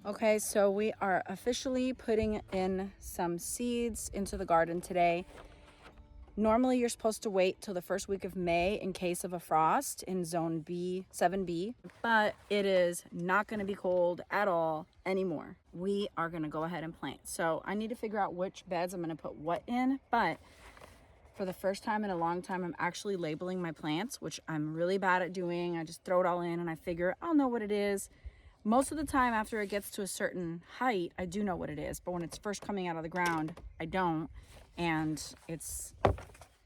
Okay, so we are officially putting in some seeds into the garden today. Normally you're supposed to wait till the first week of May in case of a frost in zone B, 7B, but it is not going to be cold at all anymore. We are going to go ahead and plant. So I need to figure out which beds I'm going to put what in, but for the first time in a long time, I'm actually labeling my plants, which I'm really bad at doing. I just throw it all in and I figure I'll know what it is. Most of the time after it gets to a certain height, I do know what it is, but when it's first coming out of the ground, I don't, and it's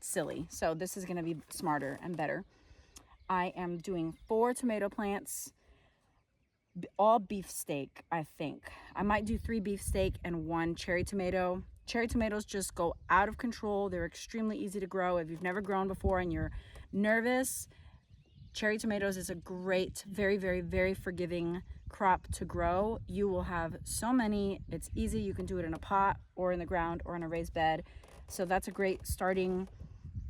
silly. So this is gonna be smarter and better. I am doing 4 tomato plants, all beefsteak, I think. I might do 3 beefsteak and 1 cherry tomato. Cherry tomatoes just go out of control. They're extremely easy to grow. If you've never grown before and you're nervous, cherry tomatoes is a great, very, very, very forgiving crop to grow. You will have so many. It's easy. You can do it in a pot or in the ground or in a raised bed. So that's a great starting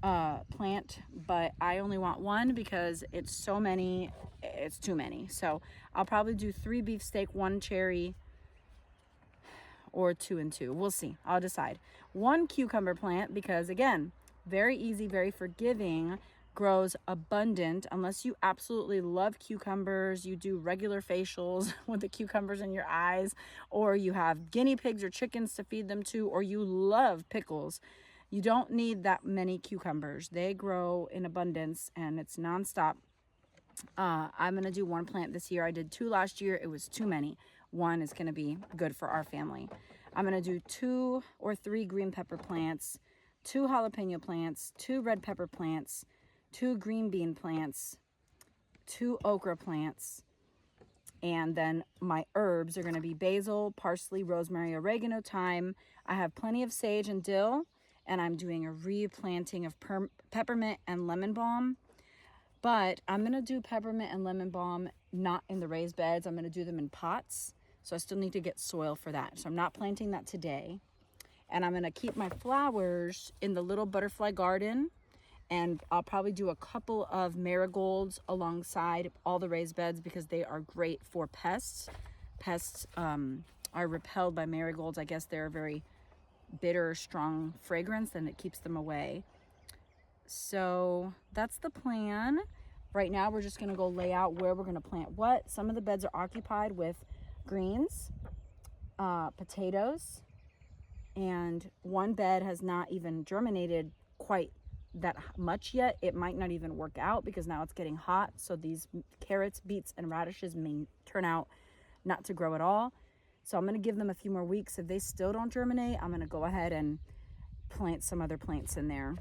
plant, but I only want 1 because it's so many, it's too many. So I'll probably do 3 beefsteak, 1 cherry, or 2 and 2. We'll see. I'll decide. 1 cucumber plant because, again, very easy, very forgiving, grows abundant. Unless you absolutely love cucumbers, you do regular facials with the cucumbers in your eyes, or you have guinea pigs or chickens to feed them to, or you love pickles. You don't need that many cucumbers. They grow in abundance and it's nonstop. I'm going to do 1 plant this year. I did 2 last year. It was too many. 1 is going to be good for our family. I'm going to do 2 or 3 green pepper plants, 2 jalapeno plants, 2 red pepper plants, 2 green bean plants, 2 okra plants, and then my herbs are going to be basil, parsley, rosemary, oregano, thyme. I have plenty of sage and dill, and I'm doing a replanting of peppermint and lemon balm. But I'm going to do peppermint and lemon balm not in the raised beds. I'm going to do them in pots. So I still need to get soil for that. So I'm not planting that today. And I'm going to keep my flowers in the little butterfly garden. And I'll probably do a couple of marigolds alongside all the raised beds because they are great for pests. Pests are repelled by marigolds. I guess they're a very bitter, strong fragrance, and it keeps them away. So that's the plan. Right now we're just gonna go lay out where we're gonna plant what. Some of the beds are occupied with greens, potatoes, and 1 bed has not even germinated quite that much yet. It might not even work out because now it's getting hot. So these carrots, beets, and radishes may turn out not to grow at all. So I'm gonna give them a few more weeks. If they still don't germinate, I'm gonna go ahead and plant some other plants in there.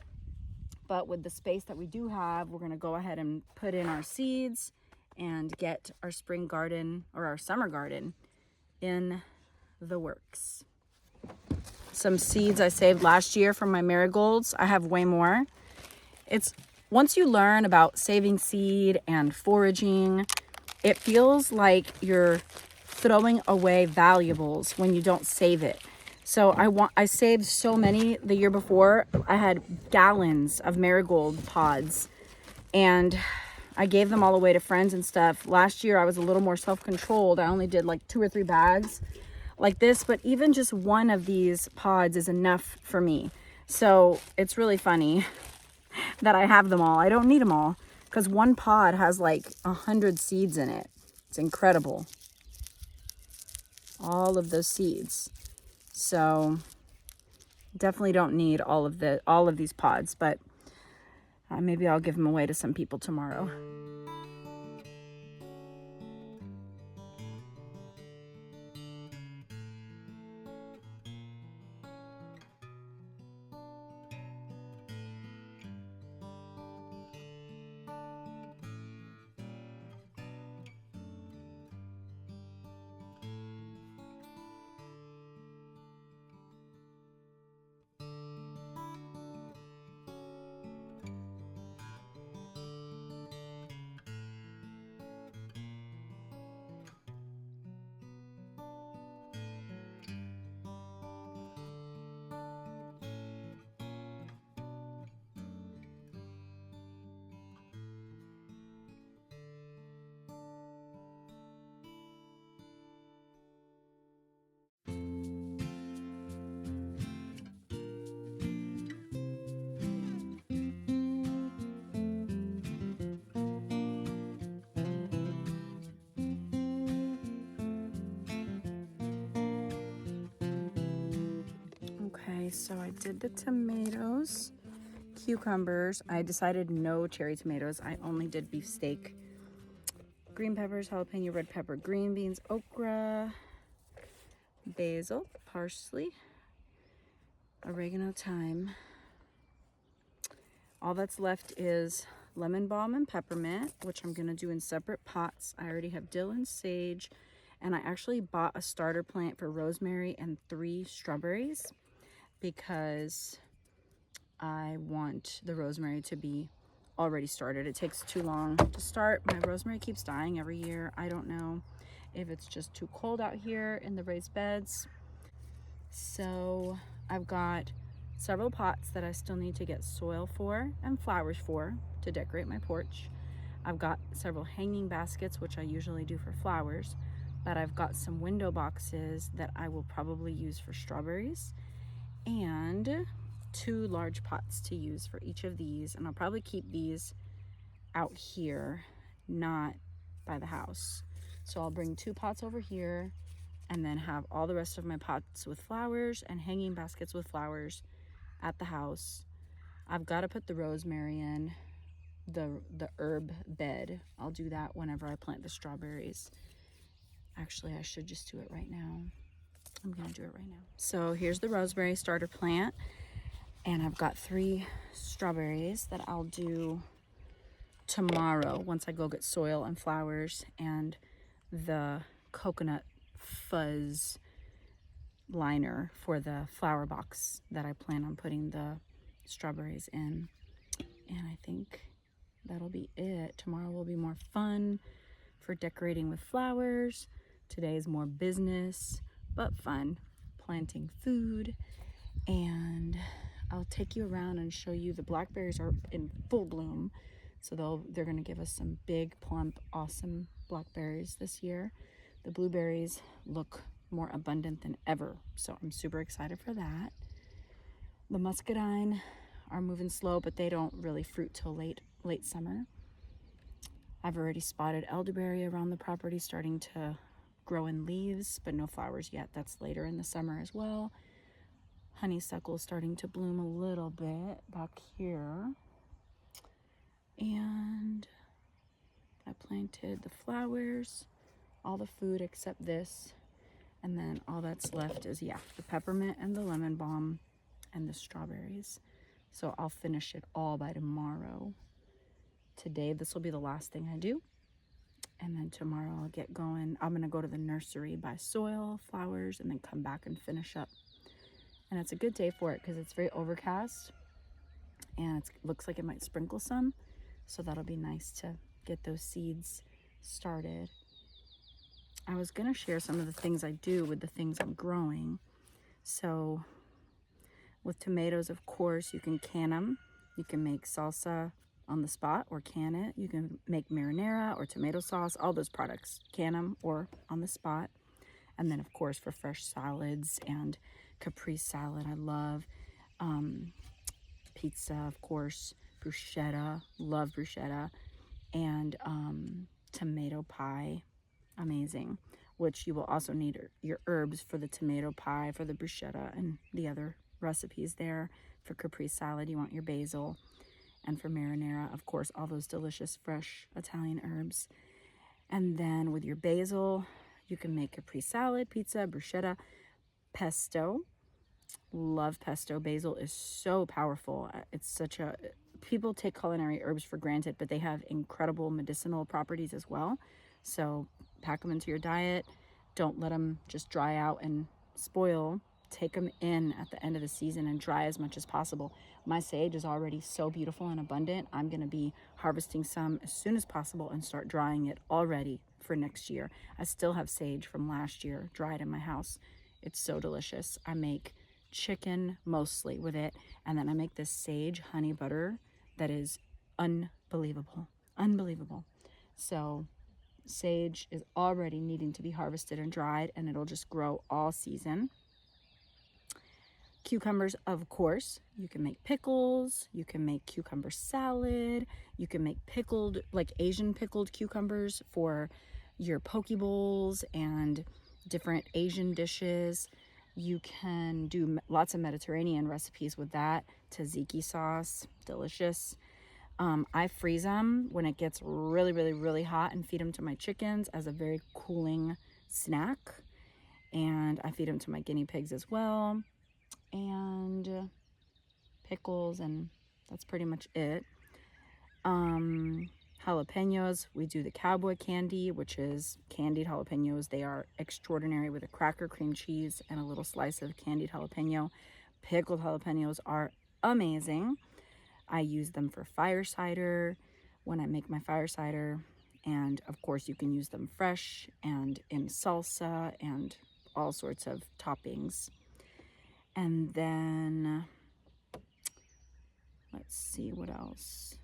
But with the space that we do have, we're going to go ahead and put in our seeds and get our spring garden or our summer garden in the works. Some seeds I saved last year from my marigolds. I have way more. It's once you learn about saving seed and foraging, it feels like you're throwing away valuables when you don't save it. So I saved so many the year before. I had gallons of marigold pods and I gave them all away to friends and stuff. Last year I was a little more self-controlled. I only did like 2 or 3 bags like this, but even just 1 of these pods is enough for me. So it's really funny that I have them all. I don't need them all because 1 pod has like 100 seeds in it. It's incredible. All of those seeds. So definitely don't need all of these pods, but maybe I'll give them away to some people tomorrow. so I did the tomatoes, cucumbers. I decided no cherry tomatoes. I only did beefsteak. Green peppers, jalapeno, red pepper, green beans, okra, basil, parsley, oregano, thyme. All that's left is lemon balm and peppermint, which I'm gonna do in separate pots. I already have dill and sage, and I actually bought a starter plant for rosemary and 3 strawberries because I want the rosemary to be already started. It takes too long to start. My rosemary keeps dying every year. I don't know if it's just too cold out here in the raised beds. So I've got several pots that I still need to get soil for and flowers for to decorate my porch. I've got several hanging baskets, which I usually do for flowers, but I've got some window boxes that I will probably use for strawberries, and 2 large pots to use for each of these. And I'll probably keep these out here, not by the house. So I'll bring 2 pots over here and then have all the rest of my pots with flowers and hanging baskets with flowers at the house. I've got to put the rosemary in the herb bed. I'll do that whenever I plant the strawberries. Actually, I should just do it right now. I'm gonna do it right now. So here's the rosemary starter plant, and I've got 3 strawberries that I'll do tomorrow once I go get soil and flowers and the coconut fuzz liner for the flower box that I plan on putting the strawberries in. And I think that'll be it. Tomorrow will be more fun for decorating with flowers. Today is more business, but fun, planting food. And I'll take you around and show you the blackberries are in full bloom. So they're gonna give us some big, plump, awesome blackberries this year. The blueberries look more abundant than ever, so I'm super excited for that. The muscadine are moving slow, but they don't really fruit till late summer. I've already spotted elderberry around the property starting to grow in leaves, but no flowers yet. That's later in the summer as well. Honeysuckle starting to bloom a little bit back here. And I planted the flowers, all the food except this. And then all that's left is, the peppermint and the lemon balm and the strawberries. So I'll finish it all by tomorrow. Today, this will be the last thing I do. And then tomorrow I'll get going. I'm gonna go to the nursery, buy soil, flowers, and then come back and finish up. And it's a good day for it because it's very overcast and it looks like it might sprinkle some. So that'll be nice to get those seeds started. I was gonna share some of the things I do with the things I'm growing. So with tomatoes, of course, you can can them. You can make salsa on the spot or can it. You can make marinara or tomato sauce, all those products, can them or on the spot. And then of course for fresh salads and caprese salad, I love pizza, of course, bruschetta, love bruschetta, and tomato pie, amazing, which you will also need your herbs for the tomato pie, for the bruschetta, and the other recipes there. For caprese salad, you want your basil, and for marinara, of course, all those delicious fresh Italian herbs. And then with your basil, you can make caprese salad, pizza, bruschetta, pesto. Love pesto. Basil is so powerful. People take culinary herbs for granted, but they have incredible medicinal properties as well. So pack them into your diet. Don't let them just dry out and spoil. Take them in at the end of the season and dry as much as possible. My sage is already so beautiful and abundant. I'm going to be harvesting some as soon as possible and start drying it already for next year. I still have sage from last year dried in my house. It's so delicious. I make chicken mostly with it, and then I make this sage honey butter that is unbelievable. So sage is already needing to be harvested and dried, and it'll just grow all season. Cucumbers, of course, you can make pickles, you can make cucumber salad, you can make pickled, like Asian pickled cucumbers for your poke bowls and different Asian dishes. You can do lots of Mediterranean recipes with that. Tzatziki sauce, delicious. I freeze them when it gets really, really, really hot and feed them to my chickens as a very cooling snack. And I feed them to my guinea pigs as well. And pickles, and that's pretty much it. Jalapenos, we do the cowboy candy, which is candied jalapenos. They are extraordinary with a cracker, cream cheese, and a little slice of candied jalapeno. Pickled jalapenos are amazing. I use them for fire cider when I make my fire cider. And of course, you can use them fresh and in salsa and all sorts of toppings. And then, let's see what else.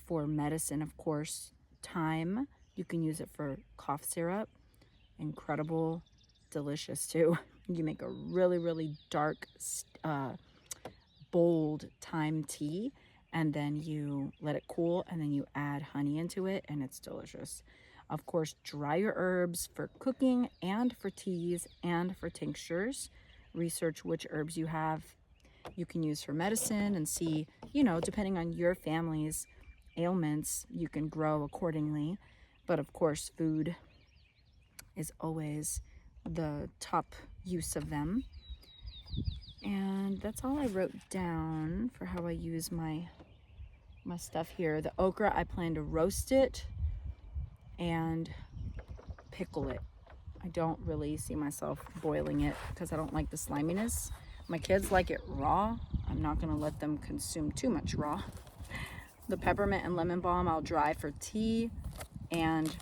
For medicine, of course, thyme. You can use it for cough syrup. Incredible, delicious too. You make a really, really dark, bold thyme tea, and then you let it cool, and then you add honey into it, and it's delicious. Of course, dry your herbs for cooking and for teas and for tinctures. Research which herbs you have you can use for medicine and see, depending on your family's ailments, you can grow accordingly. But of course, food is always the top use of them. And that's all I wrote down for how I use my stuff here. The okra, I plan to roast it and pickle it. I don't really see myself boiling it because I don't like the sliminess. My kids like it raw. I'm not going to let them consume too much raw. The peppermint and lemon balm I'll dry for tea and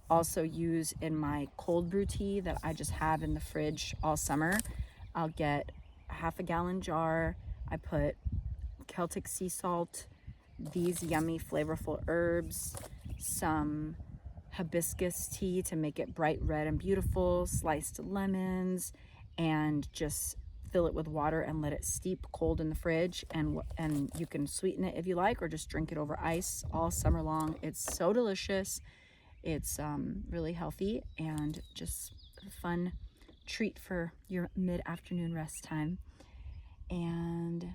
also use in my cold brew tea that I just have in the fridge all summer. I'll get a half a gallon jar. I put Celtic sea salt, these yummy flavorful herbs, some hibiscus tea to make it bright red and beautiful, sliced lemons, and just fill it with water and let it steep cold in the fridge. And you can sweeten it if you like, or just drink it over ice all summer long. It's so delicious. It's really healthy and just a fun treat for your mid-afternoon rest time. And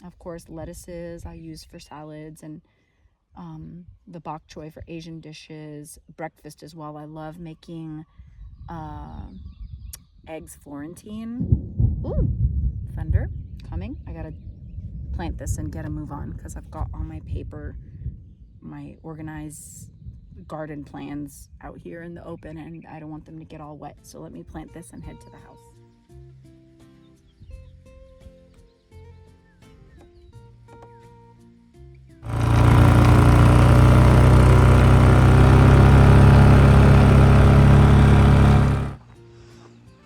of course, lettuces I use for salads, and the bok choy for Asian dishes, breakfast as well. I love making eggs Florentine. Ooh, thunder coming. I gotta plant this and get a move on because I've got all my paper, my organized garden plans out here in the open, and I don't want them to get all wet. So let me plant this and head to the house.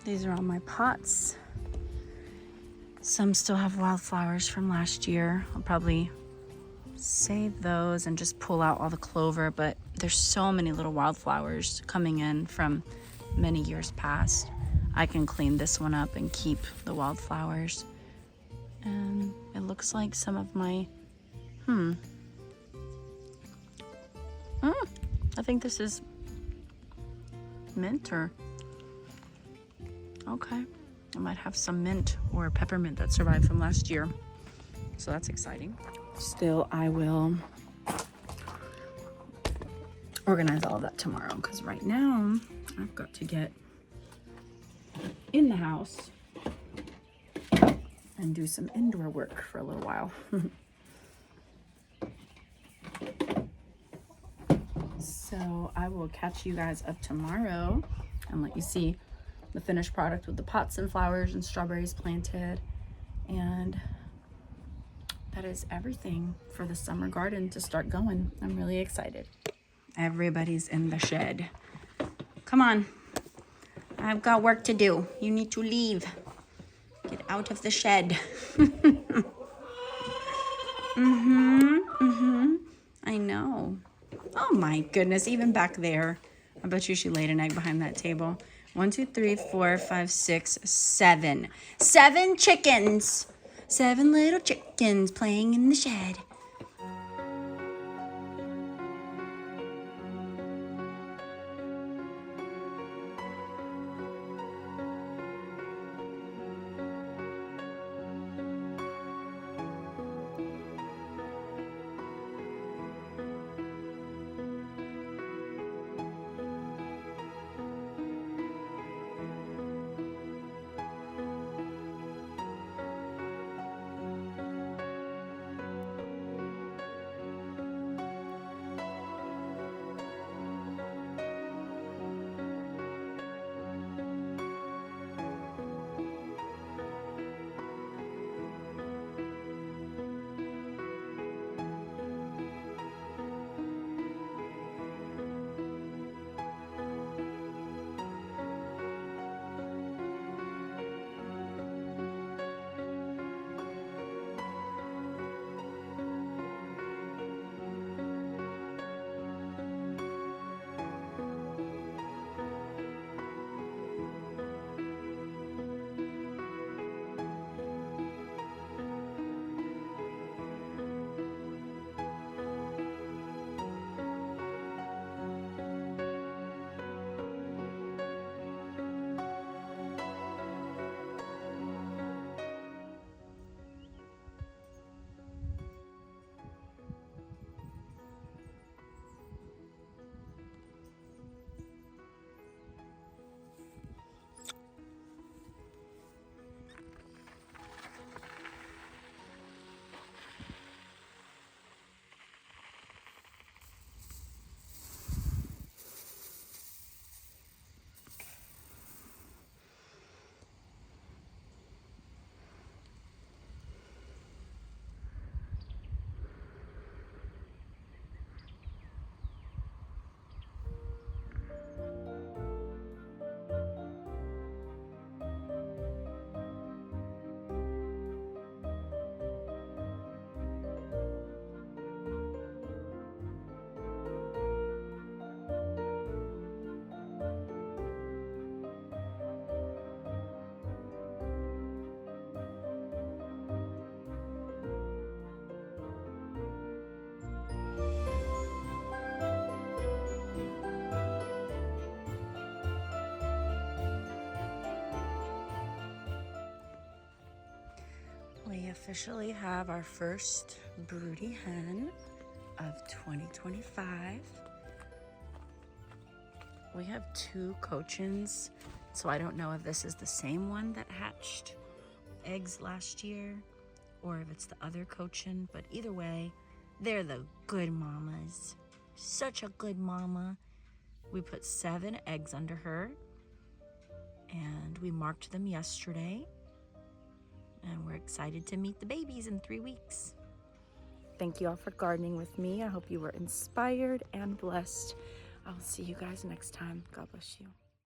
These are all my pots. Some still have wildflowers from last year. I'll probably save those and just pull out all the clover, but there's so many little wildflowers coming in from many years past. I can clean this one up and keep the wildflowers. And it looks like some of my, I think this is mint or, okay. I might have some mint or peppermint that survived from last year. So that's exciting. Still, I will organize all of that tomorrow because right now I've got to get in the house and do some indoor work for a little while. So I will catch you guys up tomorrow and let you see the finished product with the pots and flowers and strawberries planted. And that is everything for the summer garden to start going. I'm really excited. Everybody's in the shed. Come on. I've got work to do. You need to leave. Get out of the shed. I know. Oh my goodness, even back there. I bet you she laid an egg behind that table. 1, 2, 3, 4, 5, 6, 7. 7 chickens. 7 little chickens playing in the shed. We officially have our first broody hen of 2025. We have 2 cochins, so I don't know if this is the same one that hatched eggs last year or if it's the other cochin, but either way, they're the good mamas. Such a good mama. We put 7 eggs under her and we marked them yesterday, and we're excited to meet the babies in 3 weeks. Thank you all for gardening with me. I hope you were inspired and blessed. I'll see you guys next time. God bless you.